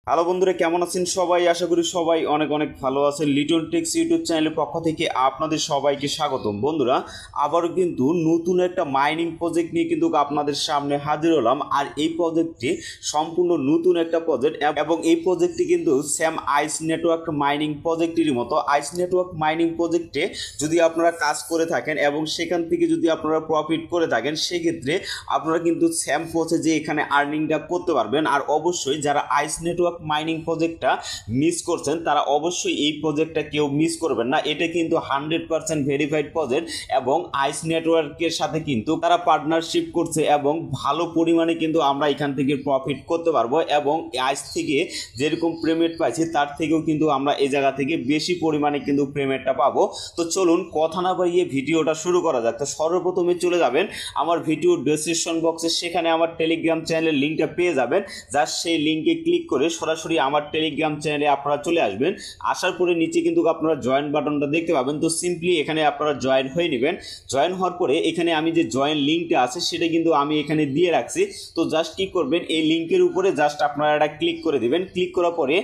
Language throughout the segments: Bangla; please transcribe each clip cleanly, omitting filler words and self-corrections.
হ্যালো বন্ধুরা, কেমন আছেন সবাই? আশা করি সবাই অনেক অনেক ভালো আছেন। লিটন টেক্স ইউটিউব চ্যানেলের পক্ষ থেকে আপনাদের সবাইকে স্বাগতম। বন্ধুরা, আবারও কিন্তু নতুন একটা মাইনিং প্রজেক্ট নিয়ে কিন্তু আপনাদের সামনে হাজির হলাম। আর এই প্রজেক্টটি সম্পূর্ণ নতুন একটা প্রজেক্ট এবং এই প্রজেক্টটি কিন্তু সেম আইস নেটওয়ার্ক মাইনিং প্রজেক্টেরই মতো। আইস নেটওয়ার্ক মাইনিং প্রজেক্টে যদি আপনারা কাজ করে থাকেন এবং সেখান থেকে যদি আপনারা প্রফিট করে থাকেন, সেক্ষেত্রে আপনারা কিন্তু সেম প্রসেসে এখানে আর্নিংটা করতে পারবেন। আর অবশ্যই যারা আইস নেটওয়ার্ক মাইনিং প্রজেক্টটা মিস করছেন তারা অবশ্যই এই প্রজেক্টটা কেউ মিস করবেন না। এটা কিন্তু 100% ভেরিফাইড প্রজেক্ট এবং আইস নেটওয়ার্কের সাথে কিন্তু তারা পার্টনারশিপ করছে এবং ভালো পরিমাণে কিন্তু আমরা এখান থেকে প্রফিট করতে পারবো এবং আইস থেকে যেরকম পেমেন্ট পাইছি তার থেকেও কিন্তু আমরা এই জায়গা থেকে বেশি পরিমাণে কিন্তু পেমেন্টটা পাবো। তো চলুন কথা না বাড়িয়ে ভিডিওটা শুরু করা যাক। তো সর্বপ্রথমে চলে যাবেন আমার ভিডিও ডেসক্রিপশন বক্সে, সেখানে আমার টেলিগ্রাম চ্যানেলের লিঙ্কটা পেয়ে যাবেন। জাস্ট সেই লিঙ্কে ক্লিক করে সরাসরি আমার টেলিগ্রাম চ্যানেলে আপনারা চলে আসবেন। আসার পরে নিচে কিন্তু আপনারা জয়েন বাটনটা দেখতে পাবেন। তো সিম্পলি এখানে আপনারা জয়েন হয়ে নেবেন। জয়েন হওয়ার পরে এখানে আমি যে জয়েন লিঙ্কটা আছে সেটা কিন্তু আমি এখানে দিয়ে রাখছি। তো জাস্ট কি করবেন, এই লিঙ্কের উপরে জাস্ট আপনারা এটা ক্লিক করে দিবেন। ক্লিক করার পরে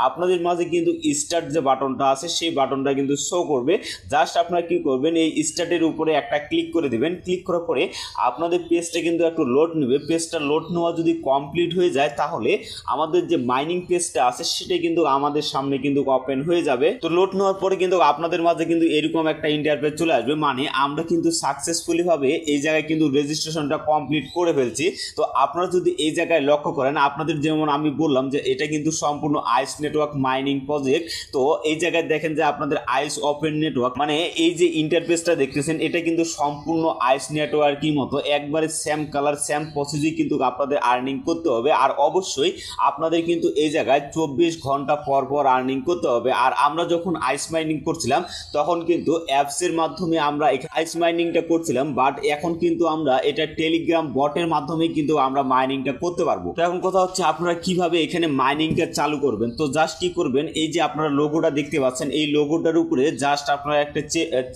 আপনাদের মাঝে কিন্তু স্টার্ট যে বাটনটা আছে সেই বাটনটা কিন্তু শো করবে। জাস্ট আপনারা কি করবেন, এই স্টার্টের উপরে একটা ক্লিক করে দিবেন। ক্লিক করার পরে আপনাদের পেজটা কিন্তু একটু লোড নেবে। পেজটা লোড নেওয়া যদি কমপ্লিট হয়ে যায় তাহলে আমাদের যে মাইনিং পেজটা আছে সেটা কিন্তু আমাদের সামনে কিন্তু ওপেন হয়ে যাবে। তো লোড নেওয়ার পরে কিন্তু আপনাদের মাঝে কিন্তু এরকম একটা ইন্টারফেস চলে আসবে, মানে আমরা কিন্তু সাকসেসফুলি ভাবে এই জায়গায় কিন্তু রেজিস্ট্রেশনটা কমপ্লিট করে ফেলছি। তো আপনারা যদি এই জায়গায় লক্ষ্য করেন, আপনাদের যেমন আমি বললাম যে এটা কিন্তু সম্পূর্ণ আইস নেটওয়ার্ক মাইনিং প্রজেক্ট। তো এই জায়গায় দেখেন যে আপনাদের আইস ওপেন নেটওয়ার্ক, মানে এই যে ইন্টারফেসটা দেখতেছেন এটা কিন্তু সম্পূর্ণ আইস নেটওয়ার্কই মতো, একবারে সেম কালার সেম প্রসেসই কিন্তু আপনাদের আর্নিং করতে হবে। আর অবশ্যই আপনাদের কিন্তু এই জায়গায় 24 ঘন্টা পর পর আর্নিং করতে হবে। আর আমরা যখন আইস মাইনিং করছিলাম তখন কিন্তু অ্যাপসের মাধ্যমে আমরা আইস মাইনিংটা করছিলাম, বাট এখন কিন্তু আমরা এটা টেলিগ্রাম বটের মাধ্যমে কিন্তু আমরা মাইনিংটা করতে পারবো। তো এখন কথা হচ্ছে আপনারা কিভাবে এখানে মাইনিংটা চালু করবেন। তো জাস্ট কি করবেন, এই যে আপনারা লোগোটা দেখতে পাচ্ছেন এই লোগোটার উপরে জাস্ট আপনারা একটা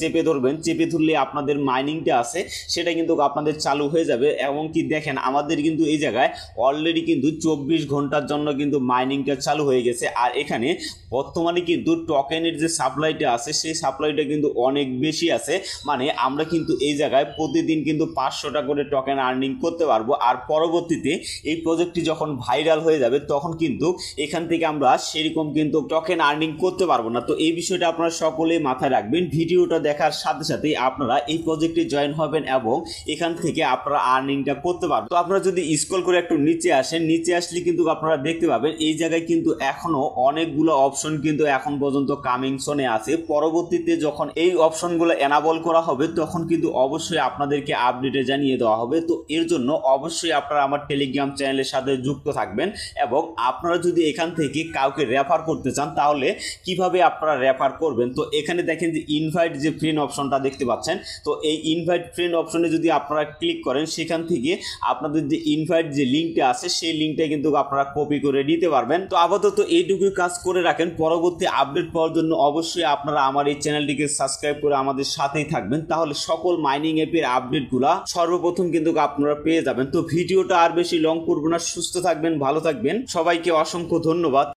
চেপে ধরবেন। চেপে ধরলে আপনাদের মাইনিংটা আছে সেটা কিন্তু আপনাদের চালু হয়ে যাবে। এমনকি দেখেন আমাদের কিন্তু এই জায়গায় অলরেডি কিন্তু 24 ঘন্টার জন্য কিন্তু মাইনিংটা চালু হয়ে গেছে। আর এখানে বর্তমানে কিন্তু টোকেনের যে সাপ্লাইটা আছে সেই সাপ্লাইটা কিন্তু অনেক বেশি আছে, মানে আমরা কিন্তু এই জায়গায় প্রতিদিন কিন্তু 500টা করে টোকেন আর্নিং করতে পারবো। আর পরবর্তীতে এই প্রজেক্টটি যখন ভাইরাল হয়ে যাবে তখন কিন্তু এখান থেকে আমরা সেরকম কিন্তু টোকেন আর্নিং করতে পারবো না। তো এই বিষয়টা আপনারা সকলেই মাথায় রাখবেন। ভিডিওটা দেখার সাথে সাথেই আপনারা এই প্রজেক্টে জয়েন হবেন এবং এখান থেকে আপনারা আর্নিংটা করতে পারবেন। তো আপনারা যদি স্ক্রল করে একটু নিচে আসেন, নিচে আসলে কিন্তু আপনারা দেখতে পাবেন এই জায়গায় কিন্তু এখনো অনেকগুলো অপশন কিন্তু এখন পর্যন্ত কামিং সোনে আছে। পরবর্তীতে যখন এই অপশনগুলো এনাবল করা হবে তখন কিন্তু অবশ্যই আপনাদেরকে আপডেটে জানিয়ে দেওয়া হবে। তো এর জন্য অবশ্যই আপনারা আমার টেলিগ্রাম চ্যানেলের সাথে যুক্ত থাকবেন এবং আপনারা যদি এখান থেকে কাউকে রেফার করতে চান তাহলে কিভাবে আপনারা রেফার করবেন। তো এখানে দেখেন যে ইনভাইট যে ফ্রেন্ড অপশনটা দেখতে পাচ্ছেন, তো এই ইনভাইট ফ্রেন্ড অপশনে যদি আপনারা ক্লিক করেন সেখান থেকে আপনাদের যে ইনভাইট যে লিঙ্কটা আছে সেই লিঙ্কটা কিন্তু আপনারা কপি করে নিতে পারবেন। তো আপাতত এইটুকু কাজ করে রাখেন। পরবর্তী আপডেট পাওয়ার জন্য অবশ্যই আপনারা আমার এই চ্যানেলটিকে সাবস্ক্রাইব করে আমাদের সাথেই থাকবেন, তাহলে সকল মাইনিং অ্যাপের আপডেটগুলো সর্বপ্রথম কিন্তু আপনারা পেয়ে যাবেন। তো ভিডিওটা আর বেশি লং করব না, সুস্থ থাকবেন, ভালো থাকবেন, সবাইকে অসংখ্য ধন্যবাদ।